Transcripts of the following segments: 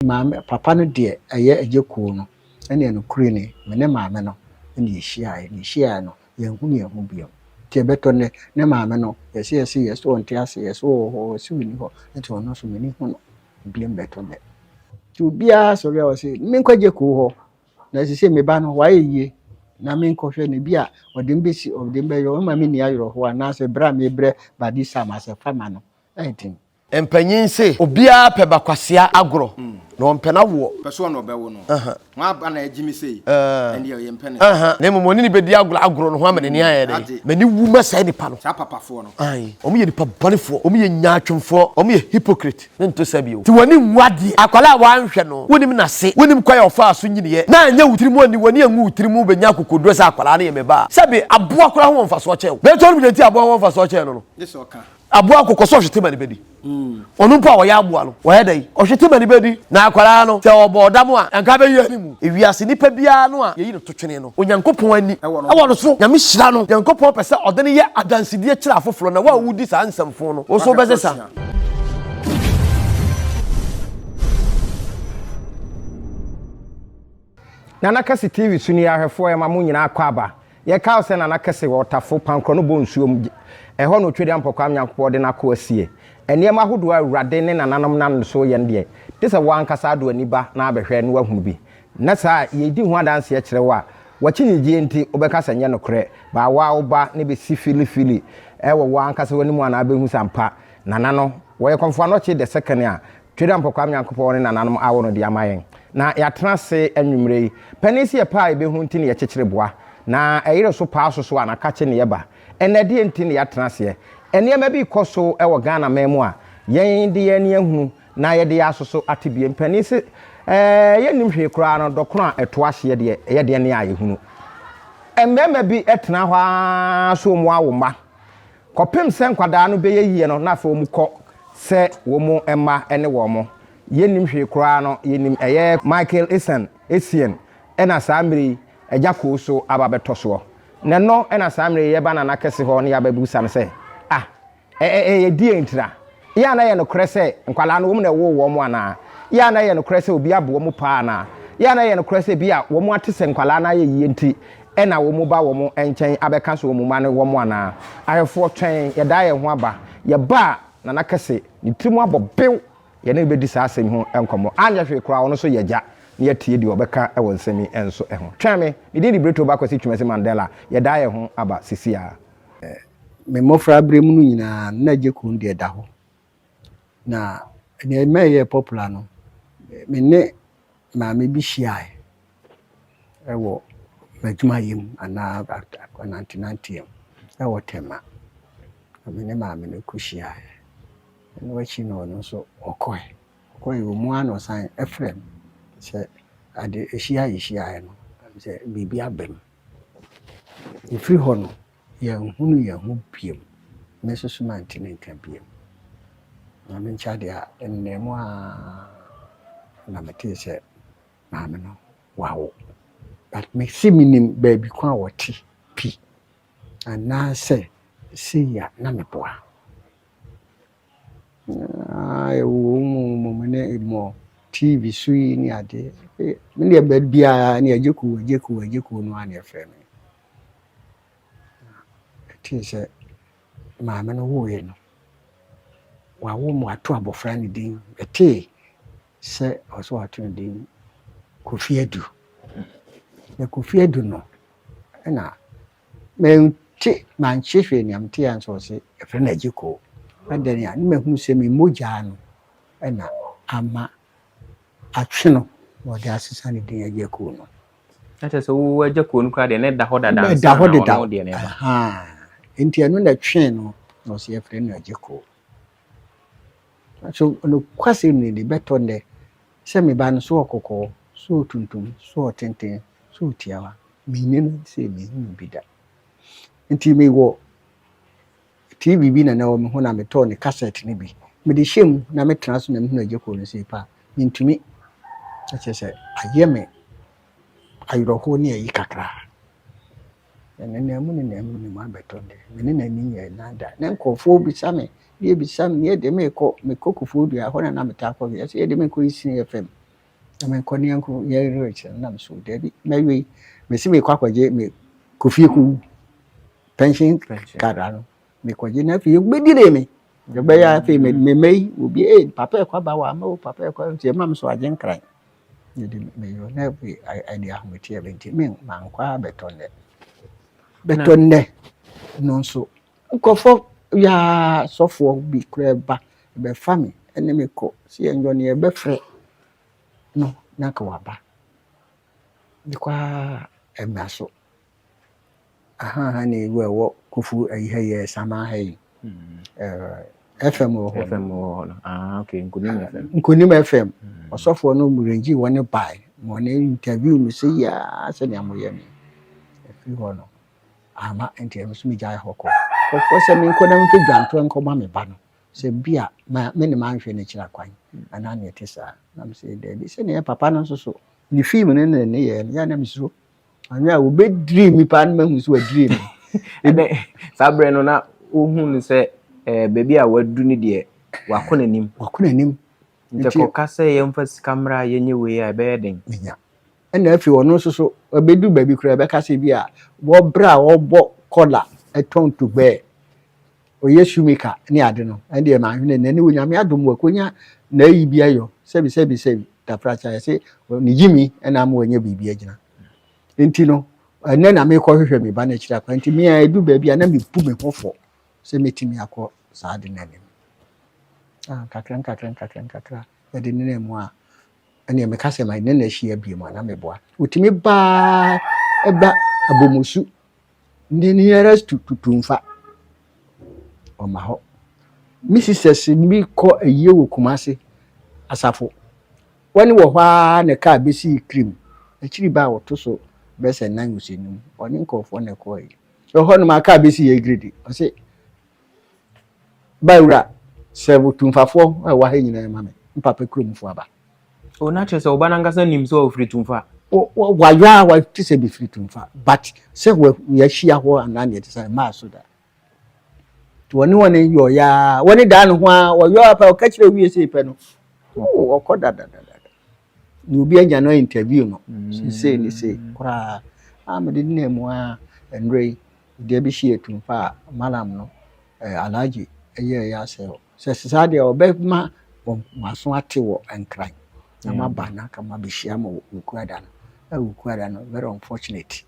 maame papa no de eye agye ko no ene no kure ni me ne maame no ene yehia no yehu biam ti beto ne maame no yesi onte ase yesi o si wini ho enti ono so meni hu no biam beto ne ti obia so ya wose me nkwaje ko ho na sisi me ba no waye yie na me nkɔhwɛ ne bia ɔde mbesi ɔde mbɛyɔ ma me ni ayoro ho ana se bra me bre badi sama se fama no ɛntin empanyin se obia pɛ bakwasea agoro na ɔmpɛ na wo pɛso na ɔbɛwo no wa aba na agimi sei ɛne yɛ mpɛ na mmom ni bedi agoro no ho amene ni ayɛ de mani wu masa nipa no sa papafo no ai ɔmo yɛ nipa bɔnefo ɔmo yɛ nyaatwemfo ɔmo yɛ hypocrite ne nto sabi o ti wani nwade akwala wa anhwɛ no wonim na se wonim kwa yɛ ɔfa so nyiniye na anya wutirimu ani wani anwu wutirimu benya kokodo sa akwala na yɛ meba sabi aboa kora ho mfa so ɔkyɛ be to no bi aboa ho mfa so ɔkyɛ no no yes ɔka aboa kokoso hwete ma ne bedi onu pa wo ya aboa no wo ya dai ohwete ma ne bedi na akwara no te oboda mo a anka be yi animu ewiase nipa bia no a yeyi no totwene no onyankopon ani ewo no so nyame hyira no nyankopon pese odene ye adansidie kira afoforo na wa wudi sa ansamfo no wo so bezesa Nana Kesse TV suni ahwefo e ma mo nyina akwa aba ye ka se Nana Kesse wo tafo pankro no bo nsuom eho no twedi ampokwa nyankopɔ de nako asie enema hodo awurade ne nananom nan so ye nde te se wankasa ado aniba na abehwɛ no ahunu bi na saa ye di ho adanse kyerɛ wa wakyinigye nti obɛkasa nye no korɛ ba wa oba ne be si fili ewo wankasa wani mu ana abehu sampa nanano wo ye komfo no kye de second a twedi ampokwa nyankopɔ ne nananom awo no de amayen na yatena se anwumre panisi ye pa ebehu nti ne ye kyekyere boa na eyire so pa so anaka kye ne yeba enade nti ne yatena se enema bi koso ewo Ghana memu a yen de ye ne ahunu na ye de asoso atebie panisi yenim hwe kura no dokoro a eto ahye de ye de ne ayehunu emmema bi etena hwa so mu awoma kopem se nkwada no be ye no na fa omu kɔ se wo mu emma ene wo mo yenim hwe kura no yenim Michael Essien ena samri Agya ko so ababeto so ne no ena samre ye ba Nana Kesse ho ne yababusa ne se ye die ntira ya na ye no krese nkwala no wo na wo mo ana ya na ye no krese obi abo mo pa ana ya na ye no krese bi a wo mo atese nkwala na ye yie nti ena wo mo ba wo mo enchen abeka so wo mo ma ne wo mo ana ahefo twen ye da ye ho aba ye ba Nana Kesse ni trimu abobew ye na be di sa asem ho enkomo anya hwe kura wo so ye gya ne yatie di obeka e won semi enso e ho twame me di libreto ba kwasi twumase Mandela ye da ye ho aba sisia me mofra bremu no nyina na gye ko ndi da ho na ne meye popular no me ne ma me bi hia ewo majuma yim ana 1990 ewo tema me ne ma me ne kuhia no wachi no so okoi wo mu ano san efrem se ade ehia no se bibi abem ifri ho no ye hunu ye hu piem me so so mantine nka piem na me nchade a ennemu a na mete se na me no wow but me see minim baby kwa woti pi ana se see ya na me boa ai wo mo ne mo TV sui ni ade me ne ba bia ni ajeku no ane efre me ti se ma me no wo ye no wa wo mo ato abofra ni din ete se oso ato ni din Kofiadu na Kofiadu no na me ti man chehwe ni amte an so se efre na ajeku adani ani me hu se me moja no na ama atwe no wo de asesa ni din ajeku no ata so wo ajeku no kwa de ne da ho da dan da ho de ne ha enti anu na twen no se efre na ajeku so no kwase ni de beto nde se me ba no so okoko so tuntum so tenten so tiawa me ni se me hu bida enti me wo TV bi na wo me hu na me to ne cassette ni bi me de shem na me tena so na me hu ajeku no se pa ntumi achese ayeme ayro ho ni ayi kakra ene mu ni ma beto nde me na ni ye na da na nkofo bi same ye de me ko kufu dua ho na me ta ko ye de me ko isi FM I'm Konianko, yeah, rich, and I'm so Debbie. Maybe, Missy me quackwaje, me Kofiku pension card. Me quagina for you, but did me. The bay I feel me may will be a papa quaba, no papa, your mum, so I didn't cry. You didn't may you never be idea how much you have been, man, qua beton there. Beton there, no so. Komfor ya sofo bi kura ba be fami ene me ko si enjo ne be frɛ no na ka waba bi kwa emaso aha ne wo kufu ayi haye sama hayi FM wo FM wo no okay nkunim FM osofo no murenji woni bai mo ne interview mi se ya se ne amoye mi efi ho no ama enti mi so mi jai hoko ko se mi ko na mi fi dwanto enko ma me ba no se bia ma me ne ma nhwe ne kira kwan ana ne tesa na me se de bi se ne papa no so ni film ne ye ya na mi so anya wo be dream pa na mahu so wa dream ebe sabre no na ohun ni se baby a wadu ni de wakona nim nti ko kase ye mfa camera ye nye we a be den nya na afi wono so obedu baby kura be kase bi a wo bra wo bo collar eton to bear oyesu mika ni ade no ende ma hwene na ni wonyame adom wakonya na yi bia yo sebi da pracha se ni jimi na ma wanya bibia agina enti no ene na me ko hwehwe me ba na kira kwa enti me a edu ba bia na me pu me hofo se metimi akọ saa de nanim kakran ede ne mu a ene me kase ma ne na hia bia mu na me boa utimi ba eba abomusu ndi nearest tutumfa oma ho Mrs. ni ko aye wo kumase asafo wani wo hwa ne ka besi cream akiri ba wo to so bese nan usenu oni nkofo ne ko yi ho no ma ka besi ye grade o se bawura sevu tumfafo wa ha nyina ma me mpapa kromfo aba o na che se oba na ngasa nim so ofri tumfa wa tise bi free tumfa but se we ya hia ho anane tise ma so da woni yo ya woni da no ho a wo yo pa o ka kire wie se pe no o ko da ni obi anya no interview no say kura amede ne mu a ndrei de bi hie tumfa malam no alaji eye ya se sade obema maso ate wo enkran na maba na ka mabehia ma ukuada no very unfortunate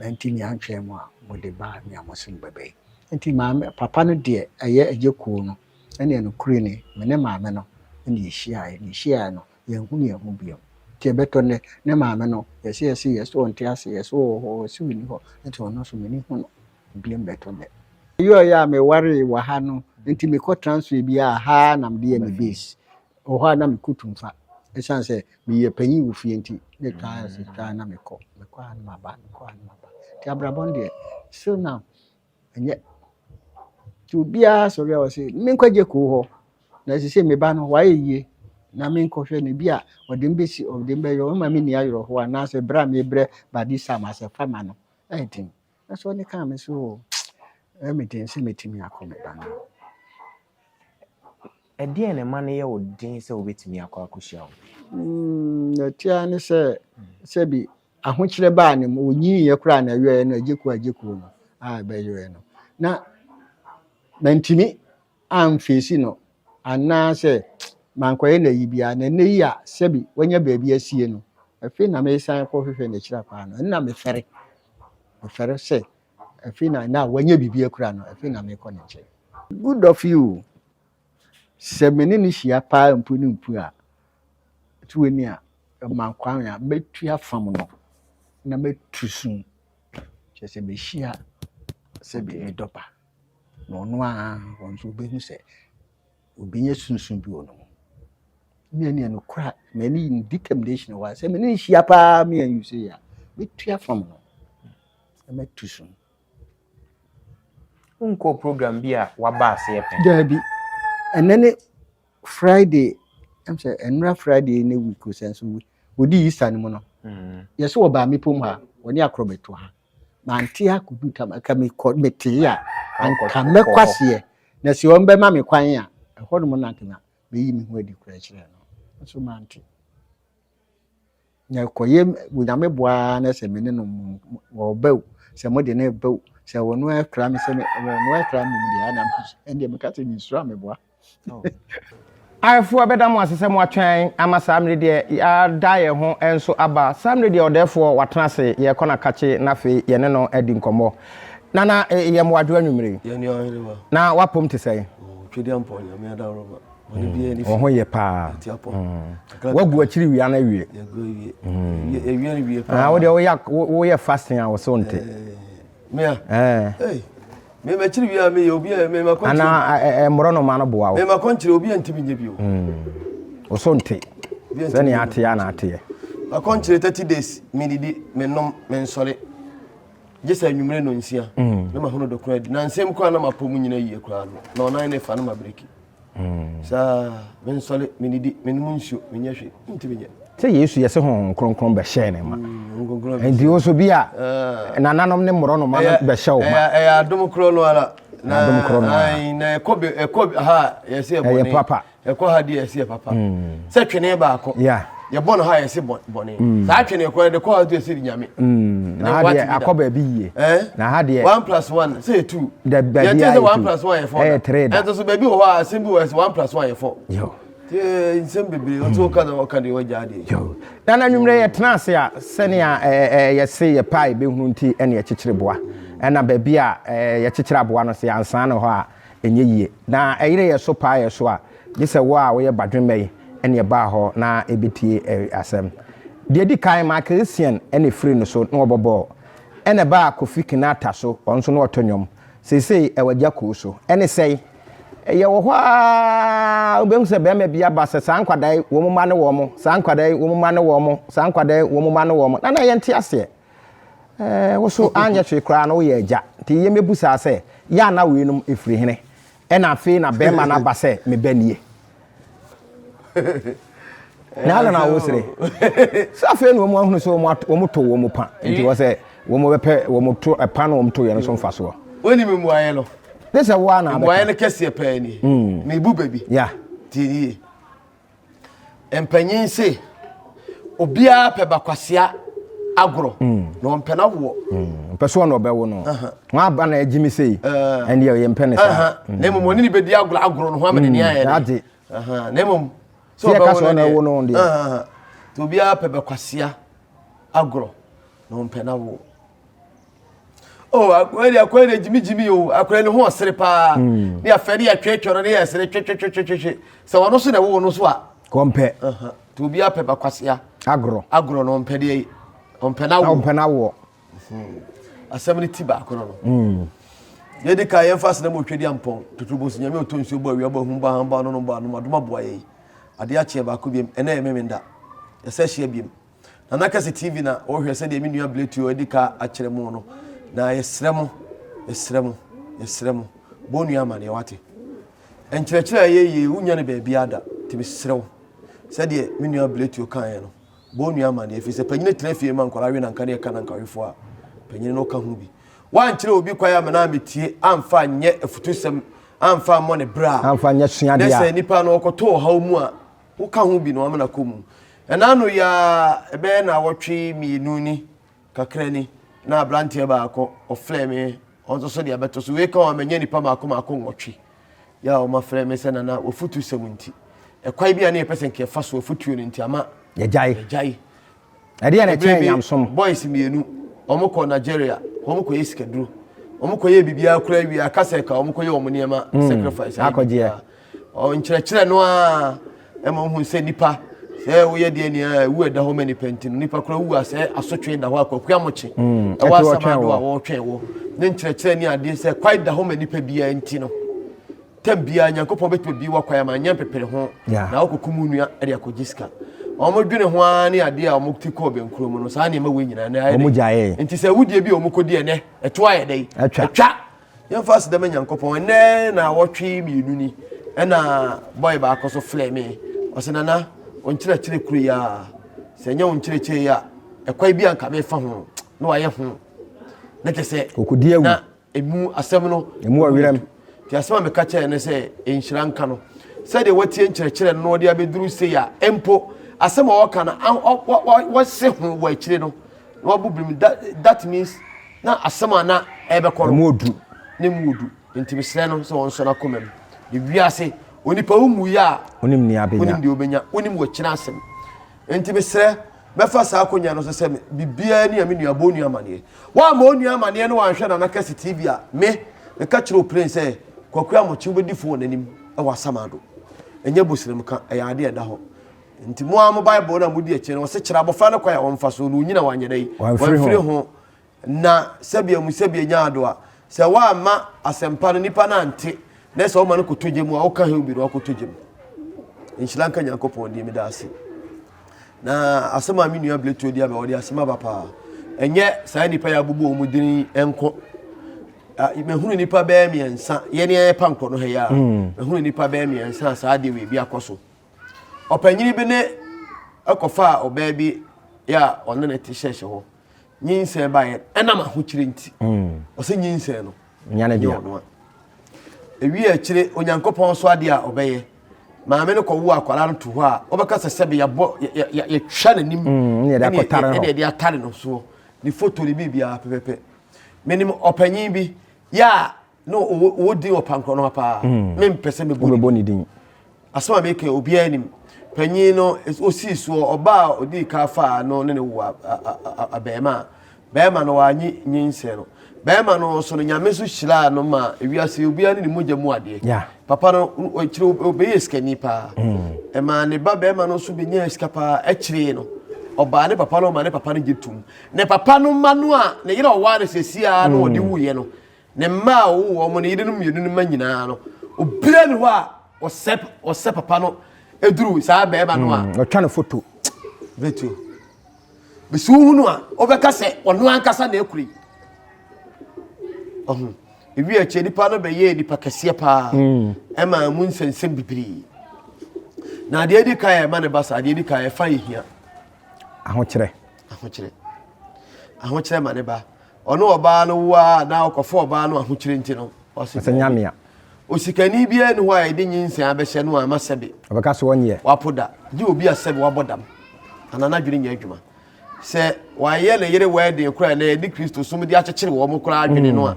enti ni antwe mu a mode ba mi amosim bebe enti ma papa no de eye agekuo no ene no kure ni me maame no ene hia no ye hu bio ti beto ne maame no yes onti ase yes o si wini ho enti ono so meni hu no biem beto ne yo ya me ware wa ha no enti me ko transfer bi a ha na me de me base o ha na me kutumfa esan se me ye panyi wo fie enti ne ka se ka na me ko an maba ti abrabon de so now enye tu bia so ya o se me kwaje ko ho na se me ba no wa ye na me nkɔhwɛ ne bi a ɔde mbesi ɔde mbɛyɔ ma me ni ayoro ho na se bra me bre ba di sama se fama no ɛntin na so ne ka me so everything se metimi akɔ me ba no ede ne ma ne ye odin se obetimi akɔ akohia wo na tia ne se bi ahokyere ba ne mo onyi ye kura na yɛ no ajeku no a bɛyɛ no na mantimi amfesi no ana se mankoye na yibia na ne yi a sebi wanya baabi asie no afi na me san ko hwehwe na kira kwa no na me fere se afi na wanya bibia kura no afi na me ko ne che good of you se meni ni hia pa mpu ni mpu a tuweni a mankwan a betua fam no na betusun che se be hia se be edopa no no a wonso behu se obinye sunsun bi ono me no kra me ni determination wa say me ni hia pa me and you say ya me tua from no me tusun unko program bi a waba ase ye pen da bi enene Friday am say enra Friday ne week o sense wodi Easter ni mo no yes wo ba me pom ha woni akrobeto ha mante akudu tam aka me ko mete ya anka me kwase na si won be ma me kwan a ho no na nkena be yi me ho adi kura kire no so mante nya koye bunyame boa na se mene no wo bew se mo de na bew se wo no akra me se wo no akra me de ana ende me ka se ni sura me boa Aifo abeda mo asese mo atwen ama samre de ya dae ho enso aba samre de odefo watena se ye kona kache na fe ye ne no adi nkomo nana ye mo adwo anwumre ye ni ohiri wa na wapom te sei twedi ampo nya me da roba woni bi ani ho ye pa ti apo wagu akiri wi ana wie ye go wie e wie wie pa wo de wo ye fasting a wo so nte me me ma chiri wi a me obi me ma konchi ana moro no ma no boa wo me ma konchi obi antimi nye bi o wo so nte se ne ate ya na ate ma konchi 30 days me didi me nom me nsore jesa nwumre no nsia me ma hono do kura di na nsem kwa na ma pomu nyina yie kura no na onan ne fa no ma breki sa me nsore me didi me num nsuo me nya hwe ntimi nye se Yesu yese ho kronkron be hye ne ma ndi wo so bi a na nanom ne moro no ma be hye wo ma adom kro no ala na adom kro no ai na ekobe ha yese e boni papa eko ha di yese papa se twene ba ako ye bon ha yese boni sa twene ko de ko ha di yese nyame na ha de akoba bi yie na ha de 1+1 say 2 ye te 1+1 ye 4 3 and so baby ho ha simbi was 1+1 ye 4 yo nsembebe o to ka na ka de wajade yo na nwumre ye tena ase a sene a ye se ye pai be hunu nti ene ye kyekyere boa na baby a ye kyekyere boa no se ansan no ho a enye yie na eyire ye so pai ye so a gise wo a wo ye badwemai ene ye ba ho na ebetie asem de di kan ma Christian ene free no so na obobo ene ba Kofi Kinata so onso no otonyom sesei ewagya ko so ene sei ye wo hwa obem se be ma bia ba se san kwadai wo mu ma ne wo mu san kwadai wo mu ma ne wo mu san kwadai wo mu ma ne wo mu na ye nte ase wo so anya hwe kra na wo ye agya ti ye mebusa se ya na we num efiri hene na afi na be ma na ba se me banie na ala na wo sere sa fe no mu ahunu so wo mu to wo mu pa nti wo se wo mu bepe wo mu to pa no wo mu to ye no so mfa so woni me mu aye no this one na boy na Kesse pa ni me bu baby yeah ti empanyin se obia pe bakwasea agro no mpena wo mpeso no be wo no wa aba na agimi sei and ye mpene sa na mom oni be di agro no ho amene ni aye na mom so be wo na wo no ndi to obia pe bakwasea agro no mpena wo oh akwere jimi o akwere ne ho osere pa ne afere ya twetworo ne ya sere twetwetwetwe se wono so na wo no so a kompe to bia pepa kwasea agro no mpede ompena wo asemni tiba akoro no ye de ka yemfas na mo twedi ampon tutubo so nyame otonsuo bo awia bo humba hamba no ba no madoma boa ye ade a che ba ko biem ena ye memenda ye se hye biem na Kesse TV na o hwe se de me nua bletu o de ka a kire mo no na yesremo bonu ama ne wate enkyerɛkyerɛ ye unya ne ba bia da tibi srew sɛ de me nua bletu kan ye no bonu ama ne efi sɛ panyine trafie ma nkɔla we na nkane ka na nkawefo a panyine no ka hu bi wan kyerɛ obi kwaya ma na metie amfa nye afutusɛm amfa mo ne bra amfa nye suade a sɛ nipa no ɔkɔtɔ haw mu a wo ka hu bi no amana komu ɛna no ya ebe na wɔtwe mienu ni kakra ni na blantie ba akọ ofleme onzo so de abeto so we ka o manya nipa ma akọ nwotwe ya o ma fleme se na ofutu semunti e kwai bia na pesen ke fa so ofutu no nti ama ye jai ade na chen yamsom boys mienu omukọ Nigeria omukọ yesikaduro omukọ ye bibia kura wi akase ka omukọ ye omuniema sacrifice akọje o nkyerɛkyerɛ no a ema hu se nipa wo ye de ni wu eda ho many pentin nipa kura wu ase asotwe da ho akwaku amoche e wa samado a wo twen wo ne nkyerɛkyerɛ ni ade se kwai da ho many pa bia nti no tem bia nyankopɔn betu bi wa kwai ma nya pepere ho na okokumu nua e de akogiska omo dwene ho ani ade a omo ti ko benkuro mu no saa ne ma we nyina na omo jae nti se wudie bi omo kodi ene eto aye dai etwa yemfa se da nyankopɔn ne na wotwe mienu ni e na boy ba akoso flame osenana onkyerɛkyerɛ kuru ya sɛ nya onkyerɛkyerɛ ya ɛkwai bi anka me fa ho na wayɛ ho na kese okudi awu na emu asɛm no emu awiram ti asɛm me ka kyerɛ ne sɛ enhyira nka no sɛ de watie nkyerɛkyerɛ no de abeduru se ya empo asema waka na wose ho wa akire no wabubrim that means na asema na ebekọ no modu ne mudu nti mesre no so won so na komam de wiase onipa umu ya onim ni abenya onim de obenya onim wakira asem nti mesre befa sa akonya no so se bibia ni amenu abonu amane wa ma onu amane no wanhwe na Kesse TV a me ka kiro prince kwakua mochi obedi phone nanim e wasamado enye bosirem ka ayade eda ho nti mo am bible na mudi eche no se kira bofa no kwa ya wonfa so no nyina wanyeda yi wanfiri ho na sabia mu sabia nyaado a se wa ma asempa no nipa na ante na se o ma no kotoje mu a o ka he obi ro kotoje mu inshilanka nyankopon di mi da ase na asema mi nua bleto di aba odi asema papa enye sai nipa ya bubu omudini enko mehunu nipa be miensa ye ne panko no he ya mehunu nipa be miensa saa de we bi akoso opanyini bi ne akofa oba bi ya onne ne tisheshe ho nyinse ba ye enama ho kire nti o se nyinse no nyane dia ewi akire onyankopon so ade a obeye maame ne kowu akwara no to ho a obeka sesebe ya twa nanim ne da kotare no ne de atare no so ni photo ni bibia pepepe menim opanyin bi ya no wodi opanko no pa me mpese me boni din asoma me ke obi anim panyin no osi so oba odi ka fa no ne wo abema bema no wanyi nyinse no bema no so no nyame so hyira no ma ewiase obi ani ni mogya mu ade papa no okire obeyi skani pa e ma ne ba bema no so benya skapa akire no oba ne papa no ma ne papa no gitum ne papa no ma no a ne yira owa ne sesia no odi wuye no ne ma wo mo ne yire no mienu no manyina no obira ne ho a osep papa no eduru saa bema no a o twa ne photo vetu bisu hunu a obeka se ono ankasa na ekuri ewi ache nipa no be ye nipa kese pa ema mu nsensem bibiri na de edi kai ma ne basa de edi kai fa yehia ahokyere ma ne ba ono oba no wa na okofo oba no ahokyere nti no osanyamia osikani bia ne ho a edi nyinsen abehye no amasebe obeka so wonye wapoda di obi asebe wabodam anana dwere nya adwuma se waye le yere wedding kura na edi Kristo sum di akyekere wo mo kura adwene no a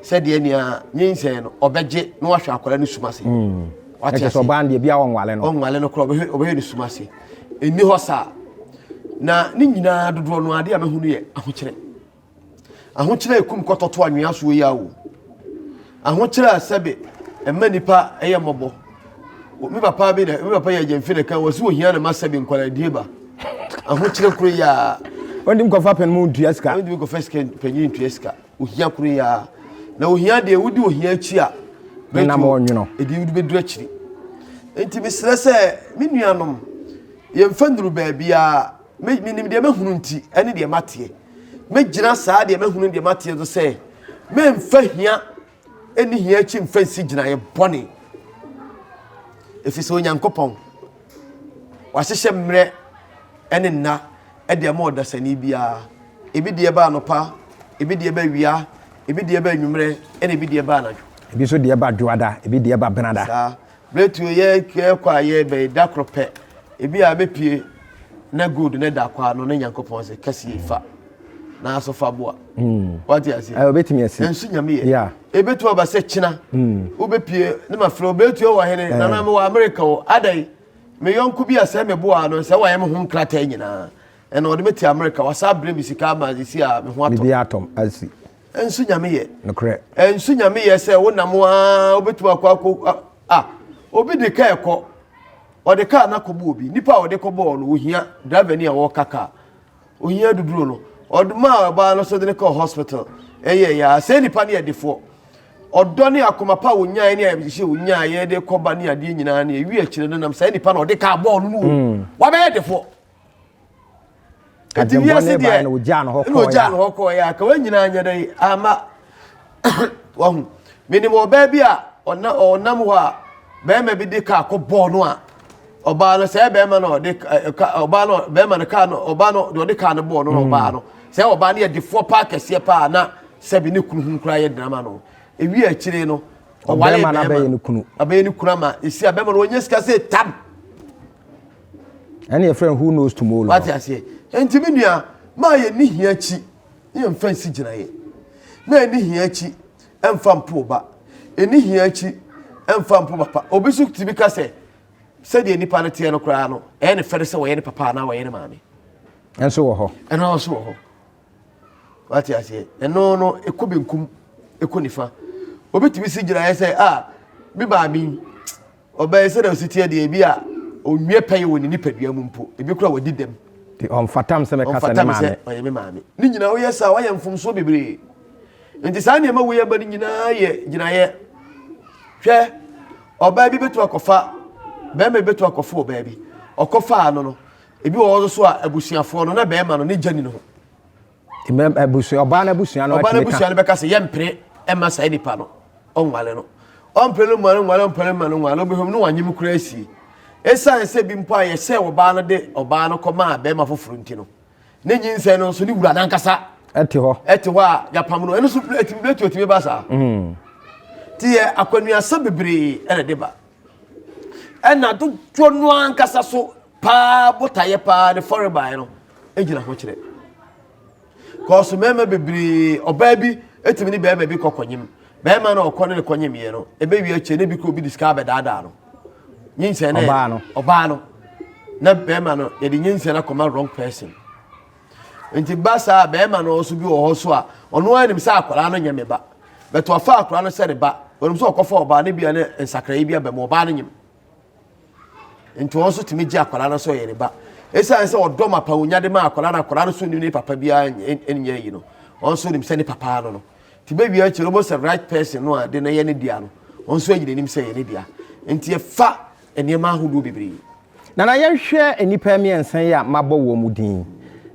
se de ania nyinsen no obeje no ahwe akwara no sumase wache so band bia wonwale no kura obehe no sumase eni ho sa na ni nyina dodo no ade a mahunu ye ahokyere ekum kototo anwea so yi awo ahokyere asebe emma nipa eye mobo mi papa bi na mi papa ya jemfi na kan wasi ohia na masabi nkwala dieba ahokyere kuro ya ondim kofa pen mu ntuaska ondim kofa sken penyin ntuaska ohia kuro ya na ohia de wudi ohia chi a na mo onwuno edi wudi bedura chiri enti mi sere se mi nuanom ye mfanduru ba bia minim de mahunu nti ene de matie megina saa de mahunu de matie zo se me mfa hia eni hia chi mfa si gina ye bone efise onyankopon wahyehyɛ mmerɛ ene nna ede ma odasani bia ebi de ba anopa ebi de ba wia ebi de ba nwumre ene ebi de ba anadwo ebi so de ba dwoada ebi de ba benada sa bletu ye kwa ye be dakrope ebi a bepie na good na da kwa no na nyankopon se Kesse fa na aso fa boa what you say obetimi asi ensu nyame ye ebetu oba se china obepie ne mafro obetu o wa hene na na me wa America o adai me yonku bi ase me boa no se wa ye me ho nkrata nyina e na odemeti America wasa bre mi sika ma isi a me ho atom bi atom asi ensu nyame ye no kre ensu nyame ye se wo nam a obetu akwa obi de ka ekọ ode ka na kobo obi nipa ode kobo no ohia driver ni a wo kaka ohia duduro no oduma ba no so de ka hospital ya se nipa ne yedefo odo ne akoma pa wonya ne abihye wonya ye de koba ne ade nyina ne ewi akire no nam se nipa na ode ka ball no wa be yedefo kadimbo ne ba no gya no hoko ya ka wanyina anya dai ama wahu minimo ba bi a onam ho a be ma bi de ka ko ball no a oba no se be ma no de oba no be ma no ka no oba no de ka no ball no oba no se oba ne de fo pa kese pa na se bi ne kunu kura ye drama no ewi akire no wale ma na be ye ne kunu abe ne kunu ma isi abe ma no onye sika se tab And your friend who knows tomorrow. What I say? And Timinia, my ni hiachi, you fancy Jinaye. Me ni hiachi, and fan poba. Any hiachi, and fan poba. Obisu Tibika said the Nipanati and Ocrano, and a ferris away any papa now, any mammy. And so, And also, what I say? And no, it could be cum, a cunifa. Obi to be seen, I say, be by me. Obey said, I was sitting at the Abia, or mere pay when you nip at your mumpo. If you crowd did them. The on Fatam Semacasa, I am mammy. Nina, yes, I am from Sobi. And the sign of way about Jinaye. Share, or baby better a coffee, baby better a coffee, baby, or coffee, no. If you also a bushia for no bearman on the Janino. A bush or Bana Bushiano, because a young pre, Emma Sadi Pano, on Maleno. On Pelum, one Pelum, one of no one you crazy. Esa said Bimpire, say, or Bana de, or Bana Coma, Bema for Fruntino. Nijin said no, so you run Ancasa. Etiwa, Yapamano, and so let him let you to Bassa. Tia, Aquania Sabibri, and a deba. And now do John Juan Casasso. Pa botaye pa the foreign buy no ejina ho kire cause mema bebre obabi etimi ni be bi kokonyim be ma na okone ne konyim ye no e be wi ache ne bi ko bi diska be daada no nyinse ne oba no na be ma no ye di nyinse na come wrong person enti basa be ma no so bi wo ho so a ono anim sa akwara no nyame ba beto afa akwara no se ne ba wonum so okofa oba ne bia ne nsakra yi bia be mo oba no nyim into also to me akwara no so yere ba esa nse odom apa onya de ma akwara no so ni papa bia enye yi no also nim se ni papa no ti be bia chiro bo se right person no ade na ye ne dia no also agide nim se ye ne dia enti e fa enema hudu bibiri na ye hwe enipa mi ensan ya mabo wo mu din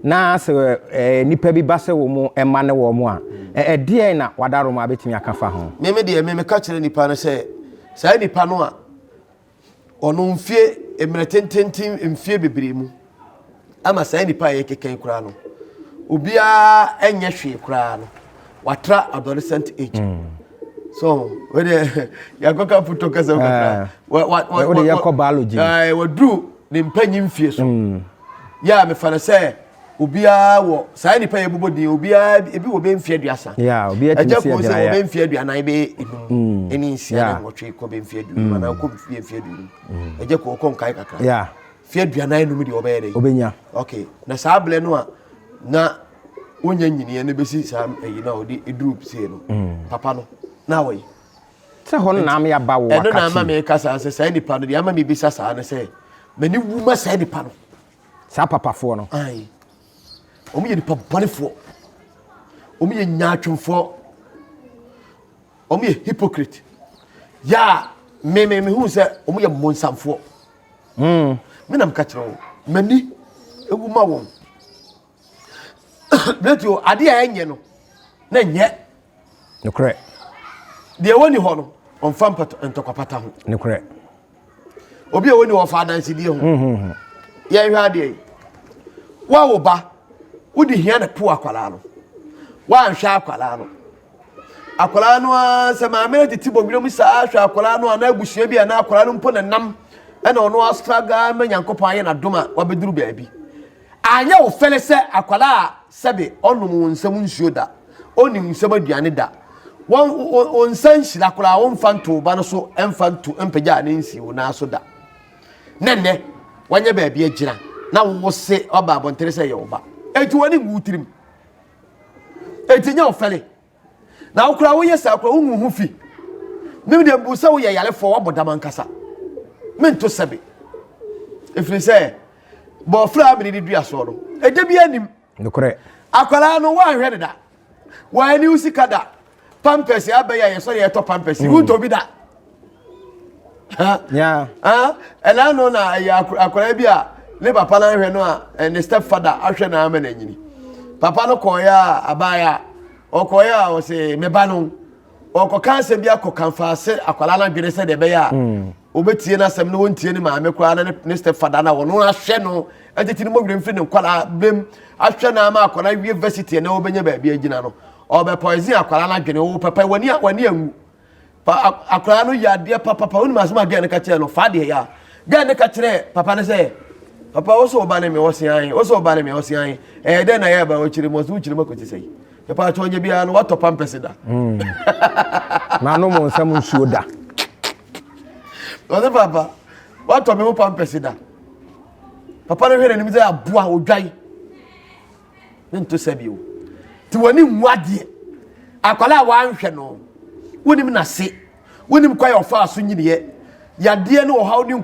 na se nipa bi ba se wo mu ema ne wo mu a die na wadaro ma betimi akafa ho me de me ka kire nipa no se sai nipa no a ono mfie emretententim mfie bebre mu ama sai nipa ye keken kura no obia enye hwe kura no watra adolescent age so when ya goka puto kasa what the yakọ biology wadu ne mpanyi mfie so ya me fana say obia wo sai nipa ye bobodi obia ebi wo be mfie aduasa ya obia timisi ya wo be mfie aduana be eni nsia na wotwe ko be mfie aduana na ko mfie aduana eje ko ko nkai kakra ya mfie aduana enu mi de obe dey obenya okay na saa ble no a na wonya nyini ne besi saa eyi na odi eduru pse no papa no na we se hon na am ya ba wo wakati eno na ma me kasa se sai nipa no de ama me bisa saa na se mani wu ma sai nipa no saa papa fo no ai omi ye nipa bonefo omi ye nyaatwemfo omi ye hypocrite ya me hu se omi ye monsamfo me nam ka kire wo mani ewu ma wo letio ade a enye no na nye no correct de woni ho no on fam pato entokopata ho no correct obi e woni wo fa dansi die ho ye hwa de wa wo ba wodi hia na po akwala no wa nhwa akwala no akwala no se ma me titi bogwire mu sa ahwa akwala no na agusua bi na akwala no mpo na nam e na ono astraga ma nyankopon aye na doma wa beduru baabi anya wo fele se akwala sebe onum nsam nsuo da oni nsam aduane da won nsan hira akwala won fanto ba no so emfanto empagya ne nsi wo na so da nenne wanya baabi agira na wo se oba abontere se ye wo ba eti woni ngutirim eti nya ofele na okura wo yesa akura wo hu fi mem de busa wo ye yalefo wo bodam nkasa mento sebe efiri se bo fra bi ni dua so no eje bi anim no correct akwala no wa hwe da wa ni usika da pampers abeya ye so ye to pampers wu to bi da yeah ela no na ya akwala bi a le papa na hwe no a ne stepfather ahwe na ama na nyini papa no koya abaya okoya o se meba no okokanse bi akokanfa se akwala na dwene se de be ya obetie na asem no wontie ni maame kwa na ne stepfather na wono ahwe no atiti ni mogwire mfi ne kwala bem ahwe na ama akwala university na obenya ba bia agina no obe poison akwala na dwene wo papa wani angu akwala no ya de papa woni masema Agya ne ka kire no fa de ya Agya ne ka kire papa ne se papa also obane me wosian also obane me wosian den na ya ba wo chire mo so chire mo koti sei papa chonye bia no wato pampers da na no mo nsam nsuo da o papa wato me mo pampers da papa no hwere ni mi say aboa odwai nto sabio ti woni nwade akwala wa nhwe no wonim na se wonim kwa yo fa so nyine yade no ha woni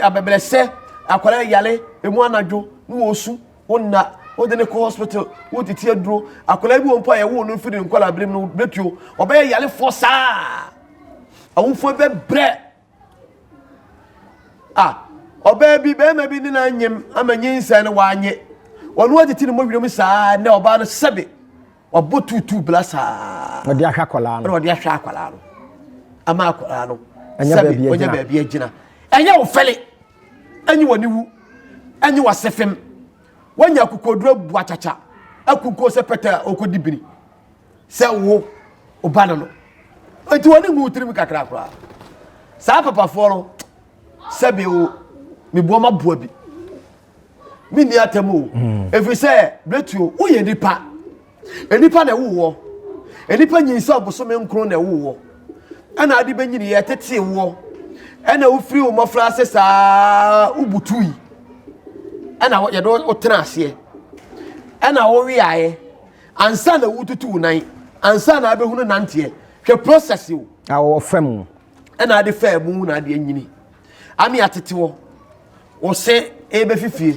abebelese akwala yale emu anadwo no osu wonna wode ne ko hospital wodi tie duro akwala bi won pa ye wo no firi nkwala brem no betuo obeye yale fo saa awufo be bre obeye bi be ma bi ni na nyem amanyi nsa ne wanye wonu wadi mo wirom saa ne oba no sebe obotutu blasa odi ahwa kwala no odi ahwa kwala no ama akwala no anya ba bi agina anya wo fele anyi woni wu anyi wasefem wanya kokodro bu achacha akuko se peta okodibini se wo obana no enti woni ngu tirim kakra kra sa papa fo no sebe o me bo ma bo bi mi ni atemu efi se bletuo wo ye nipa enipa na wo enipa nyinsa oboso me nkro na wo ana ade banyini ye tete wo ana wo free wo mofra sesa ubutui ana ye do otena ase ana wo wiaye ansa na wututu nan ansa na abehunu nante hwe process wo awo fam ana ade fam na ade anyini ami atete wo se ebe fifie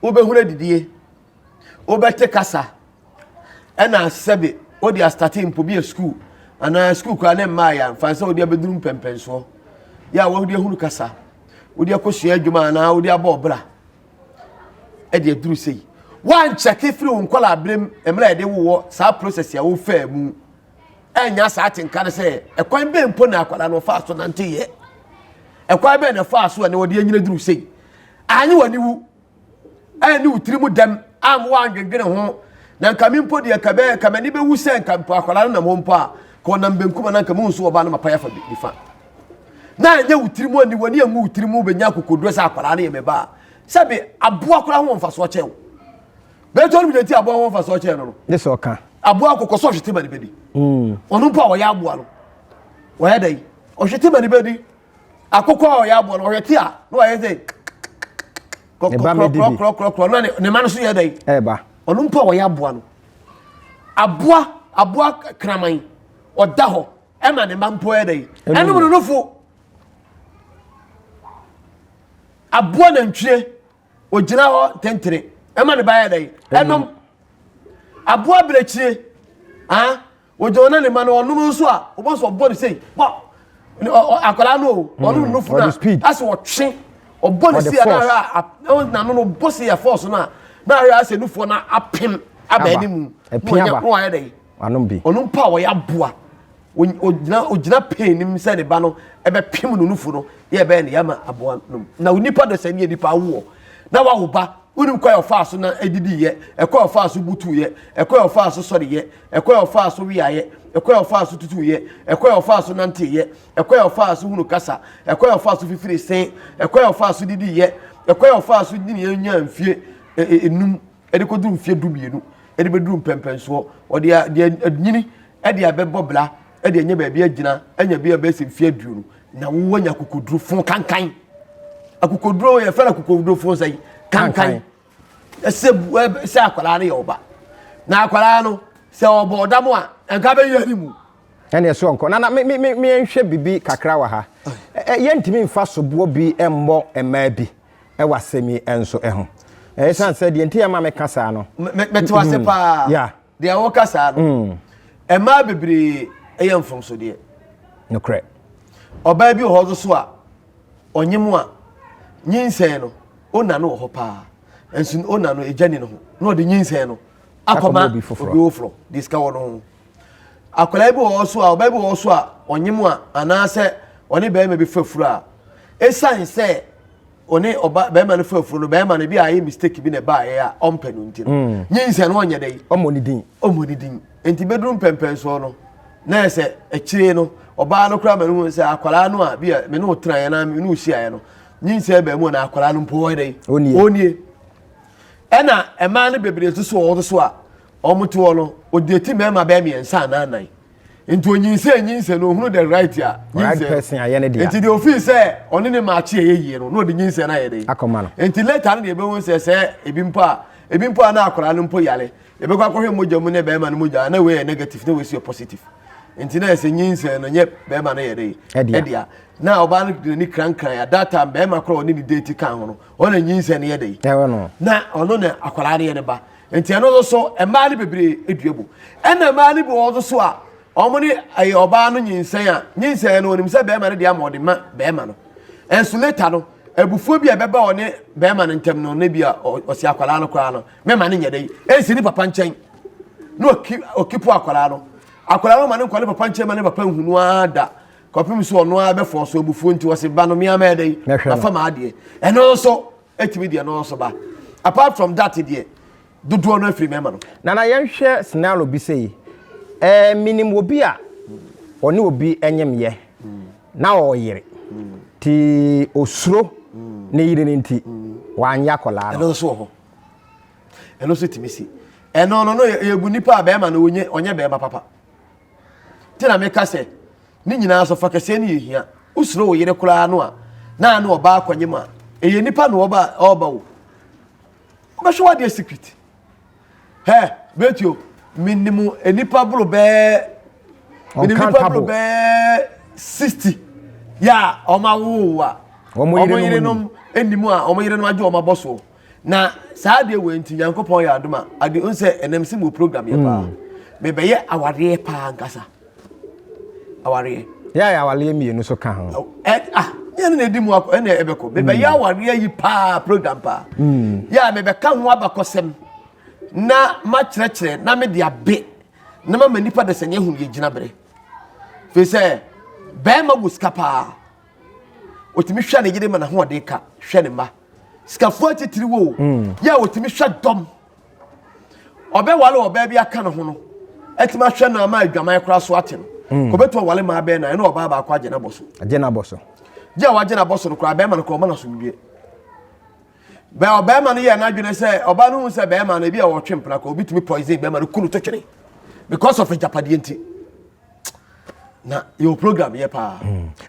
obehunu didie obete kasa ana sebe odi a starting po bi school ana school kwa na maya fansa odi abeduru pempenso ya wo odi ehunu kasa odi akosua adwuma na odi abobra e de duru sei wan check free unkola abrem emra de wo sa process ya wo fa mu enya sa atinka ne se ekwan be mpo na akwala no fa so nante ye ekwan be na fa so na odi anyina duru sei anyi wani wu ani utirimu dem am wan gwegwene ho na nkamimpo de kamani be wusen kampo akwala na mompo a ko na mbenkuma na nkamu nso oba na mapa ya fa bifa na nya utirimu ani wani amu utirimu be nya kokodro sa akwala na yemeba sabe abo akwala ho mfa so chew be to ni ti abo ho mfa so chew no this oka abo akokoso hwete mani bedi onu mpo a wo ya abo no wo ya dai o hwete mani bedi akokọ ya abo no hwete a no wa ye kro no ne manu so ye dai eba onu mpo wo ya abo no aboa kraman oda ho e ma ne mampo ye dai enu no nofo aboa na ntwe ogina ho tentere e ma ne ba ye dai enom aboa brechire ojona ne ma no onum nso a oboso body sei akola no onu nofo na as wo twe obone si na no boss ya force na ya se nufo na apim abani mu no ya dai anombi onu pa wo ya boa ogina pain nim se ne ba no ebe pim no nufo no ye be ne ya ma aboa no na onipa do se ne nipa wo na wa wo ba unim kwa yo fa so na edidi ye ekwa yo fa so butu ye ekwa yo fa so sori ye ekwa yo fa so wi aye ekwa yo fa so tutu ye ekwa yo fa so nante ye ekwa yo fa so hunu kasa ekwa yo fa so fifiri sen ekwa yo fa so didi ye ekwa yo fa so dini ye nya mfie enum ede ko duru mfie dumienu ede be duru mpempenso ode nyini ede abebo bla ede nya ba bia gina anya bia ba se mfie duuru na wo nya kokoduru fon kankan akokoduru ye fera kokoduru fon sai kankan se akwala na yoba na akwala no se obo damo a enka be yani mu ene so onko na me nhwe bibi kakra wa ha ye ntimi mfa sobo bi emmo ema bi e wasemi enso ho san se de ntia ma me kasa no me wase pa ya de awo kasa no ema bebre eyam from so de no kre oba bi ho so a onyemu a nyinsen no ona no ho pa enso ona no ejani no ho no de nyinsen no akoma obi ofro diska wono akola bi wo so a oba bi wo so a onyemu a anase oni be ma bi fafuru a esan se oni oba be ma no fafuru no be ma no bi aye mistake bi na ba aye a ompa no nti no nyinsen no onye dai omonidin enti bedrum pempen so no na ese ekire no oba no kra ma no se akola no a bi me no tra ye na me no hia ye no nyinse be mu na akwara no mpo dey onie ena ema ne bebre so a omoto no odeti mema be me ensa na anan nti nyinse no hunu the right ya right person ayene dia nti the office say oni ne ma chi eyeye no the nyinse na ye dey akoma no nti later no be won say ebi mpo na akwara no mpo yale ebe kwa hwe moja mu ne be ma no moja na we negative na we see positive nti na say nyinse no nye be ma na ye dey edia na oba no ni kran ya data be ma kro oni ni date kan ho no ona nyinse ne ye dey na ono na akwara ne ye ne ba nti eno so ema ne bebre eduebu ena ema ne bo so a omuni ayi oba no nyinsen no onim se be ma ne dia ma ma be ma no enso later no ebufuo bi ebeba one be ma no ntem no ne bia osi akwala no kra no me ma ne nyedei ensi ni papa nchen no okipu akwala no ma ne kwale papa nchen ma ne papa nhunu ada kopim so ono a be fo so ebufuo nti wosi ba no me ama edei afa ma ade eno so etimi de no so ba apart from that de dudu no afiri me ma no na yenhwe scenario bi sei minim obi a oni obi enyemye na oyire ti osuro ne yire nti wanya kola eno so timisi eno no yebu nipa be ma no onye be ma papa ti na me kase ni nyina so fa kase ni yehia usuro wo yire kola no a na oba akwanye ma eye nipa no oba wo ba shwa de secret betio minimum enipa bro be 60 ya oma wo a omuyire no enimu a omuyire no age oma boso na saa de we nti Yankopon ya adoma ade unse enemsi mo program ye pa me be ye aware pa nkasa aware ya awale mienu so ka ho ya na edi mu akọ na ebeko me be ye aware yi pa program pa ya me be ka ho abakosem na ma kyerɛkyerɛ na me de abe na ma manipa de sɛnye hu ye gina bere fe sɛ be ma buskapa otimi hwa ne yire ma na ho ɔde ka hwɛ ne ma skafo atitiri wo ya otimi hwa dom obe wale obe bi aka ne ho no etima hwɛ na ma adwaman kora so ate no ko beto wale ma be na ene oba ba akwa agye na boso je wa agye na boso no kora be ma no ko ma na so wie be oba ma no ye na adwene se oba no hu se be ma na bi a wo twempra ko obi tumi poison be ma no kunu to twene because of japade enti na your program ye pa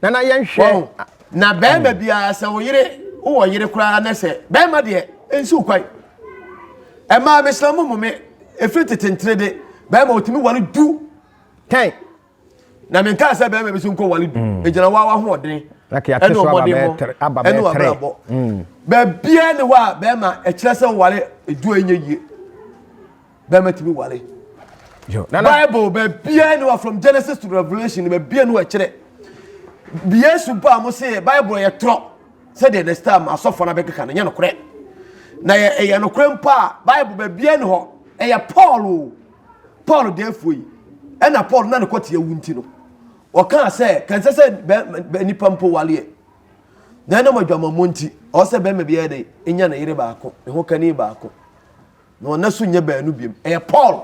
na yenhwe na be ma bia se wo yire kura na se be ma de ensi ukwai e ma be slamu mu me efiri tetentre de be ma otimi wale du ten na me nka se be ma be so nko wale du e gina wa ho odin like ya teso aba be tre be bia ne wa be ma e kire se wale edu enye yie be ma timi wale yo Bible be bia ne wa from Genesis to Revelation be bia ne wa kire bia su pa mo se Bible ye tro se de next time asofo na be keka na nya no kore na ye no kore mpa Bible be bia ne ho e ye Paul de afuyi e na Paul na ne kwete ewu nti no o kan se be nipa mpo wale na na madwama monti o se be me bia de enya na yire baako e ho kani baako no na so nya ba nu biem e Paul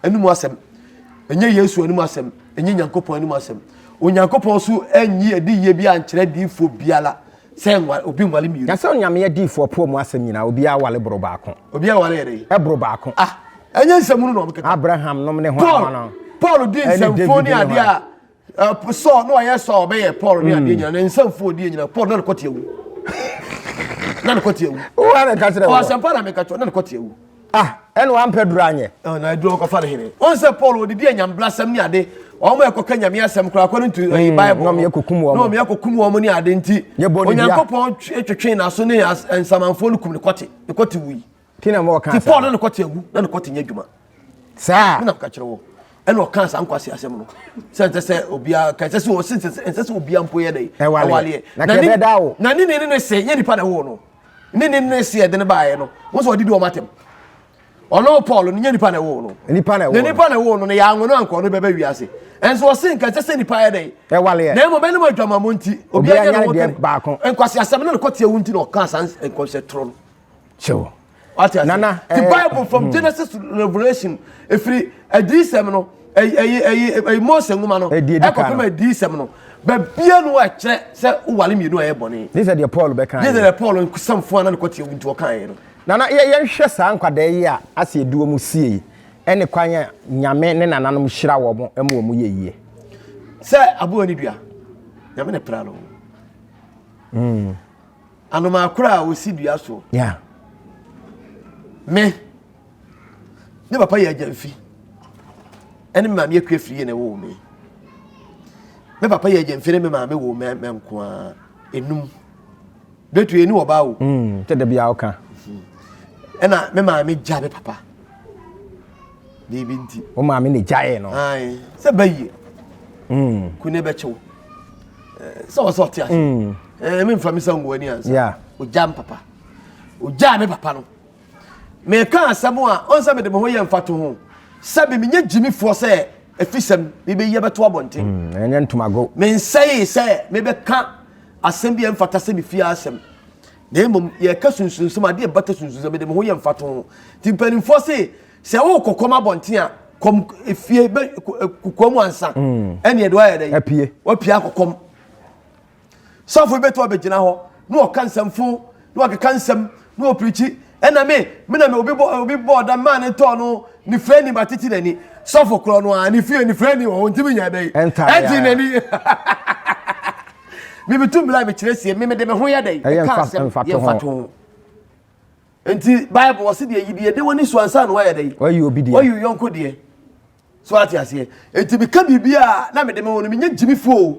enu asem enye Yesu enu asem enye Nyankopon enu asem Onyankopon so enyi edi ye bi ankyere difo biala se obi nwale mi ya se onyame ye difo po mu asem nyina obi awale bro baako obi awale ye e bro baako enye nsem no mkeka Abraham nom ne ho no Paul di nsem ade a so no ye so obe ye Paul ni ade nyina nsem fo di nyina Paul na kote ewu na kote ewu o na ka kire o asem pa na me ka cho na kote ewu ene wa mpeduru anye na eduru ko fa le hire on se Paul odidi anyamblasam ni ade o mo ekoka nyame asem kura ko ntu Bible no me ekokum wo mo ni ade nti Onyankopon twetwe na so ne ensamanfo lukum ne kote wi tina mo kan ti Paul ne kote ewu na ne kote nyadwuma sa na ka kire wo ene o kan sa nkwase asem no se obia ka se o se obia mpo ye dai awale na ke be dawo na ni ne se ye nipa na wo no ni se de ne baaye no wo so odidi o matem ono Paul ni nipa na wo no nipa na wo no ya anwo no anko no bebe wiase enso o sin ka se nipa ya dai wale na mo be ne mo adwama monti obi anya no wo enkwase asem na kote ewu nti no kan san enkwase tron sure Nana, the Bible from Genesis to Revelation, if we a decem no, a Moses woman, a decem no, bia no a kyerɛ sɛ wowale mienu a ɛbɔne this is the Paul Bekan this is the Paul nkusamfo ana ne kɔte nti wɔkae no na yɛhwɛ saa nkwada yi a ase eduo mu sie ɛne kwanya nyame ne nananom hyira wɔ mo ɛmo mu yɛ yie sɛ abo ani dua nyame ne pra no anoma akora a osi dua so yeah me ne papa yɛ agyanfi ɛne maame akua firi ne wo me papa yɛ agyanfi ne me maame wo me nko a enum betu eni wɔ ba wo te da bia oka ɛna me maame gya me papa de binti o maame ne gyae no ai sɛ bayi ku ne bɛkyew sɛ wɔ sɔ te ase me mfa me sango ani ansa yeah o gya me papa o gya me papa no me ka asɛm a onsa me de me ho yɛ mfa to ho sɛ be me nya gyimifoɔ sɛ afisɛm me be yɛ bɛto abɔnten ɛnyɛ ntomago me nsɛe sɛ me bɛka asɛm bi mfata sɛ me fie asɛm na emom yɛ ka sunsunsum ade bata sunsunsum me de me ho yɛ mfa to ho timpanimfoɔ sɛ wo kokɔm abɔnten a kom efie kokɔm ansa ɛne ɛde wayɛ dɛ apie wapia kokɔm sɔfo beto abegyina hɔ na ɔka nsɛmfo na ɔkeka nsɛm na ɔprichi ɛna me na me obi bɔ da man tɔ no ni frɛni batiti nani sɔfo korɔ no a ni fie ni frɛni wɔ ntimi nya bɛyi ɛnti nani me bitum la me kyerɛ sie me de me ho yɛ dɛ ka asɛm yɛ fato enti bible wɔ se de yidi de woni so ansa no wayɛ dɛ wayi obi de wayi yonko de so ati ase enti me ka bibia na me de me woni me nya gyimifo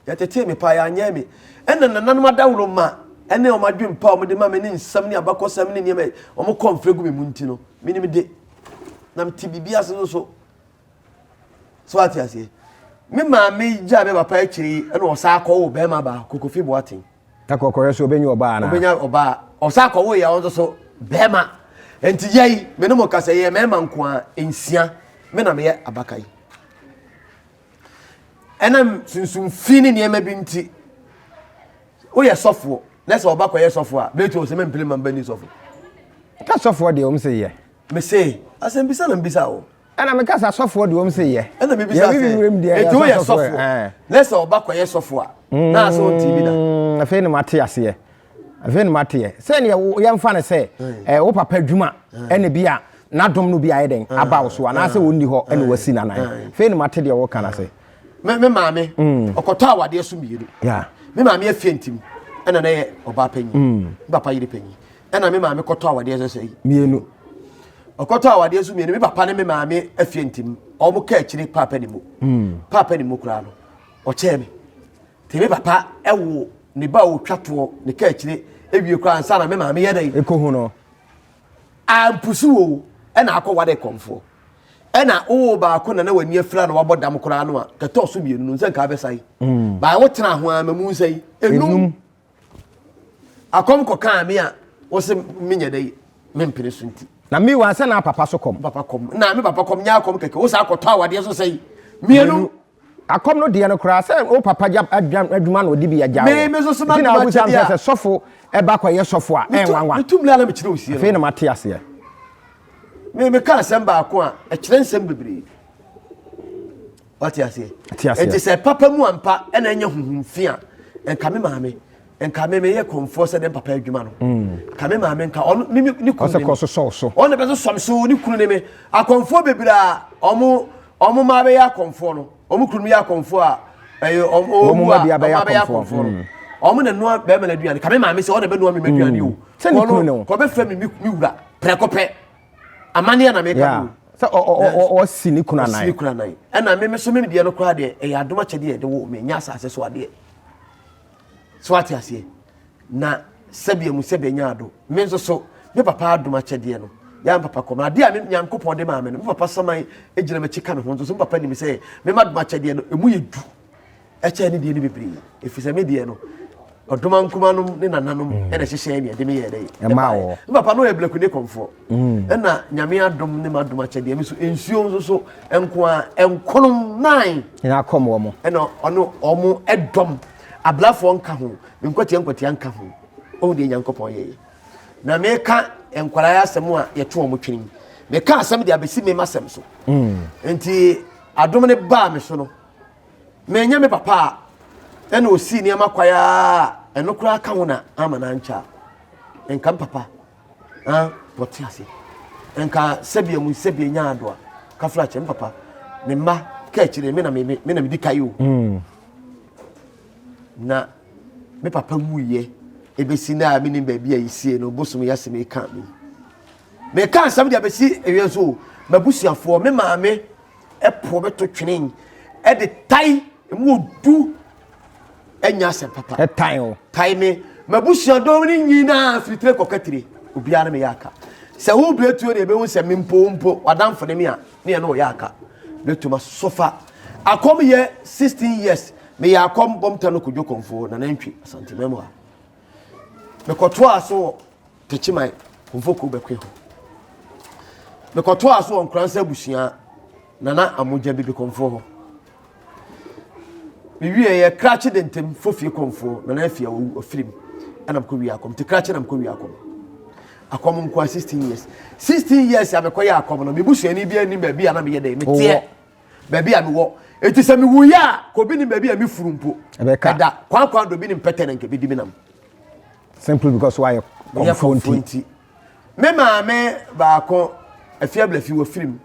ya tete me pa ya nya me ɛna nananom adawro ma ɛne o madwe mpa o de ma me ne nsam ne abakɔsam ne niam o mo konfregu me munti no me ni me de na me ti bibia so ati ase me ma me gya me papa akiri ɛna o sa akɔ wo be ma ba kokofi boaten akɔkɔyɛ so obenya oba na obenya oba o sa akɔ wo ya o so be ma enti yai me no mo kasa ye me ma nko a ensia me na me ye abakai ɛnam sunsum fini niam bi nti o ye sɔfo let's go back where suffer. Beto se me mpele mamba ni suffer. Ka suffer de o mse ye. Me say, asem bisa na mbisa o. Ana me ka sa suffer de o mse ye. Ana me bisa se. Eto ye suffer. Let's go back where suffer. Na so TV da. Afi ne mate ase ye. Afi ne mate ye. Se ne ye mfa ne se wo papa dwuma ene bia na dom no bia ye den aba wo so ana se wonni ho ene wasi na nan. Afi ne mate de wo kana se. Me maame. Okoto awade so miyedu. Yeah. Me maame afie ntim. Ena na ye oba panyi papa yire panyi ena me maame kɔtɔ awade so sei mienu ɔkɔtɔ awade so mienu me papa ne me maame afie ntim ɔmo ka akiri papa ni mu kura no ɔkyɛ me te me papa ɛwo ne ba wo twato ne ka akiri ewie kura ansa na me maame yɛ dai ekohu no ampusu wo ena akɔ wade komfo ena o ba ko na wani afira na wabɔ dam kura no a kɛtɔ so mienu no nse nka bɛsai ba wo tena ho amamu nsai enum akom ko kan me a wo se menye dai mempere so nti na mi wan se na papa so kom papa kom na me papa kom nya akom keke wo sa akɔtɔ awade so sei mienu akom no de no kra se o papa adwuma no odi bi agya me so ma na wo sam se sofo e ba kwa ye sofo a enwanwa metum la me kyerɛ osie fe na mate ase me ka asɛm ba ko a kyerɛ nsɛm bebre wate ase enti se papa mu ampa na nya huhumfi a enka me maame enka me ye komfo se den papa adwuma no ka me maame enka on ni kunu se koso so on be so somso ni kunu ne me akomfo bebira omo ma be ya komfo no omo kunu ya komfo a omo ma be ya komfo no omo na no be ma na aduane ka me maame se on be no me aduane o se ni kunu no ko be fra mi wura prekope amane na me ka se o si ni kunu anai si kunu anai na me so me de no kra de e adoma kyede de wo me nya asase so ade so ati ase na sabia mu sabia nya ado me nso so me papa adoma kyede no ya papa kom ade a me nyankopon de ma me no me papa saman ejina me chika me ho nso so me papa ni me say me madoma kyede no emu ye du eche ni de ni bebre efisa me de no odoma nkuma no ne nananom e na hyehye ne de me ye dey e ma wo me papa no e bleku ne komfo e na nyame adom ne madoma kyede me so ensuo nso so enko a enkonom nine ina kom wo mo e no ono omo edom ablafo nka ho nkwatia nka ho o de nyankopon ye na me ka enkwara ya asem a ye to omo twini me ka asem de abesi me masem so enti adom ne ba me so no me nya me papa ɛna osi nneɛma kwaya ɛno kura ka ho na ama na ncha enka papa wɔte ase enka sɛbia mu sɛbia nya adoa ka fla kyem papa me ma ka kyire me na me di kayo na me papa wuye ebesi na me ni ba bia yisie no bosom yase me ka me ka nsam dia besi ewie so mabusuafo me maame epo beto twenen e de tai mu odu enya se papa e tai o tai me mabusua do ni nyina fitire kokatire obia na me yaka se wo bletu na ebe hu se me mpo wadamfo ne me a ne ye no yaka bletu ma sofa akom ye 16 years me yakom bom Tano Komfor na nantwi asante memo a me koto aso techimai Komfor ko bekwe ho me koto aso onkransa busua nana amoja bibi Komfor ho me wie ye krache dentem fofie Komfor na na afia wo afirim ana mko wi akom te krache na mko wi akom nko 16 years ya mekoya akom no me busua ni bia ni ba bia na me ye dey me tie ba bia me wo eti se me wuya ko bi ni ba bia me furumpo kada kwan do bi ni mpete na nke bi di mi nam simply because why Komfor me maame ba ko afia bla fi wo firim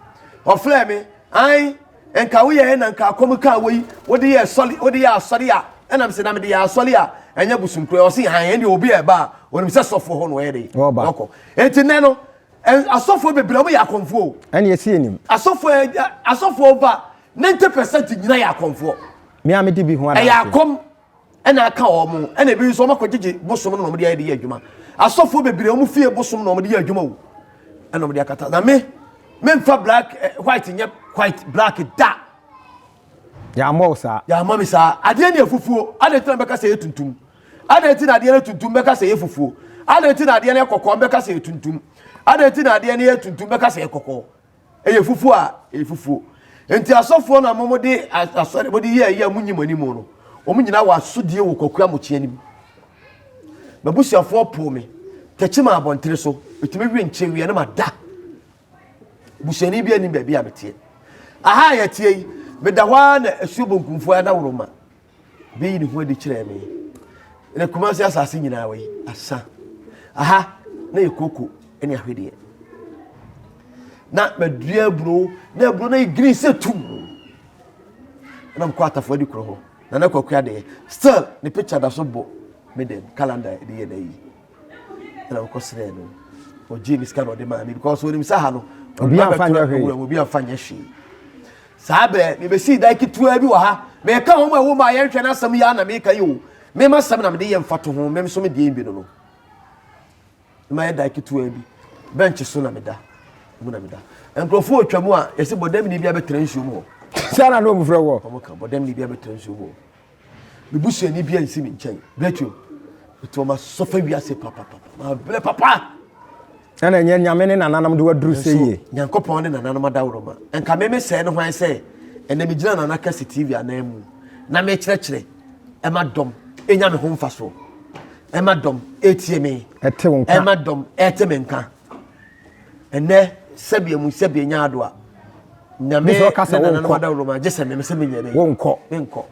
o fle me ai enka wo ye na nka akom ka wo wo de ye soli wo de ya soli a enam se na me de ya soli a enya busunkure o se han ye de obi e ba wonim se sofo ho no ye de oko enti ne no asofo bebra mo ya Komfor ene ye sie nim asofo ba 90% nyina ya Komfor me am di bi ho ana ya akom ena aka o mo ena bi so makogege bosom no mo de ya adwuma asofo bebra mo fie bosom no mo de ya adwuma wo ena mo de akata na me mfa black white nye white black da ya mo sa ya mami sa ade ne afufuo ade tena beka se yetuntum ade tena ade ne tuntum beka se yefufuo ade tena ade ne kokko beka se yetuntum ade tena ade ne yetuntum beka se yekokko eyefufuo a eyefufuo enti asofo na momode asore bodi ye munyimani mu no omunyina wa sodie wo kokua mochi anim babusuafo po me techima abontere so etime wi nche wi na mada busuani bi ani ba bi abetie aha ya tie me da hwa na asubo nkumfo ya da woroma be yi ni ho adi kire me ne kuma se asase nyina we asa aha na ekoko ene ahwede na madua bro na green se tum na mkwata fo di kro ho na kwakua de still ne picture da so bo me dem calendar de ye da yi na ko sere no o James kan o de ma me because we sa ha no obi afanya hwe sabe me be si dai kitu abi wa ha me ka ho ma wo ma ye hwe na asam ya na me ka yo me ma sam na me de ye mfato ho me so me de bi no ma ye dai kitu abi bench so na me da muna me da enkrofo otwamu a yesi bodam ni bia betra nsuo mu sana no mu frɛ wo omoka bodam ni bia betra nsuo mu me busu ani bia nsi me nkyɛn betio to ma sofa wiase papa ma ble papa ana nyame ne nananam de waduru seye nyankopɔn ne nananam adawroma enka me sɛ ne hwan sɛ ene me gina nana Kesse TV anamu na me kyerɛkyerɛ ema dom enya me ho mfa so ema dom etie me ete wo nka ema dom ete me nka ene sabia mu sabia nya ado a nyame so kasa wo nananam adawroma je sɛ me sɛ me nyame wo nkɔ nkɔ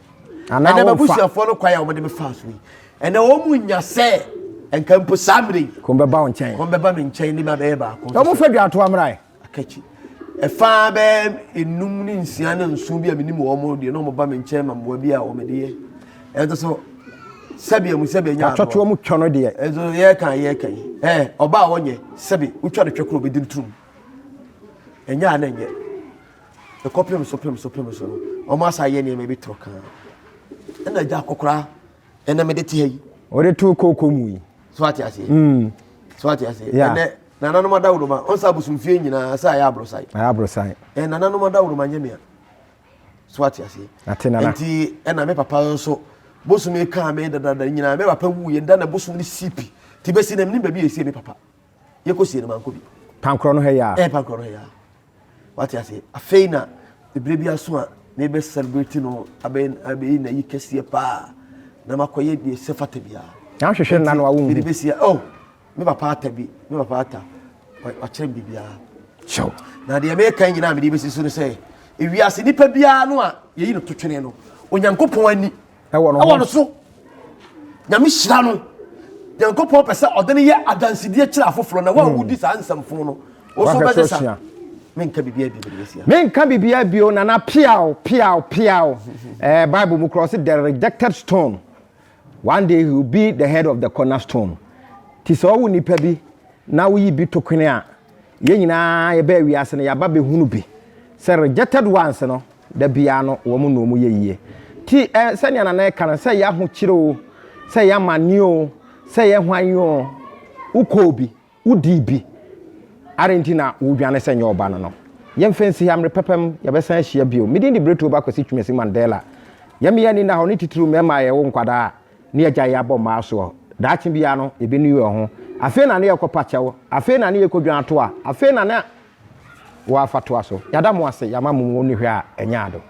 ana wo wo fa busuafo no kwaya wo de me fa so yi ene wo mu nya sɛ enka mpo samre ko beba wo nkyɛn ko beba me nkyɛn ni ba ba ko mo fa dua to amrai akachi efa be enum ni nsia na nsu bi a menim wo mo de no mo ba me nkyɛn ma mo bi a wo me de ye ento so sabia mu sabia nya atoto mu twono de ezo ye kan oba a wonye sabi utwa de twekro be din trum enya na nye e kopem so no o ma sa ye ne me bi troka ena ja kokora ena me de ti hayi o de tu kokko mu yi so ati ase ene nana no madawro ma onsa busumfie nyina sa ya abrosai nana no madawro ma nyamia so ati ase enti ena me papa so bosumi ka me dada nyina me papa wu ye nda bosumi ni sipi ti besi na me ba bi esi me papa ye ko sie na manko bi pankro no he ya pankro no he ya wati ase afeina ebre bi aso a me be celebrate no abe na yi Kesse pa na makoye bi sefata bia na hwehwe na no awu bi besia oh me papa ata wa kyerem bibia show na de me kan nyina me de besi so no say ewiase nipa bia no a ye yi no totwene no onyankopon ani ɛwɔ no so nyame hyira no yankopɔn pɛ sɛ ɔde ne yɛ adansedie kyerɛ afoforo na wa wudi saa nsɛmfo no wo so bɛde sa menka bibia bio na piao Bible mu cross the rejected stone one day he will be the head of the cornerstone ti so wo nipa bi na wo yi bi tokene a ye nyina ye ba wiase no ya ba be hunu bi say rejected ones no da bia no wo mu no mu ye yie ti se ne na ka no say ya ho kire o say ya mane o say ya hwan o uko bi udi bi arentina wo dwane se nye oba no yem fancy hamre pepem ya besan ahia bio midin di breto ba kwasi twumesi Mandela yem ye ni na ho ni tituru mema ye wo nkwada ne agya ya bɔ ma so da chi bia no ebe ni yo ho afi na ne yekopa chewo afi na ne yekodwan to a afi na na wo afato aso yada mo ase yama mo ni hwe a enya ado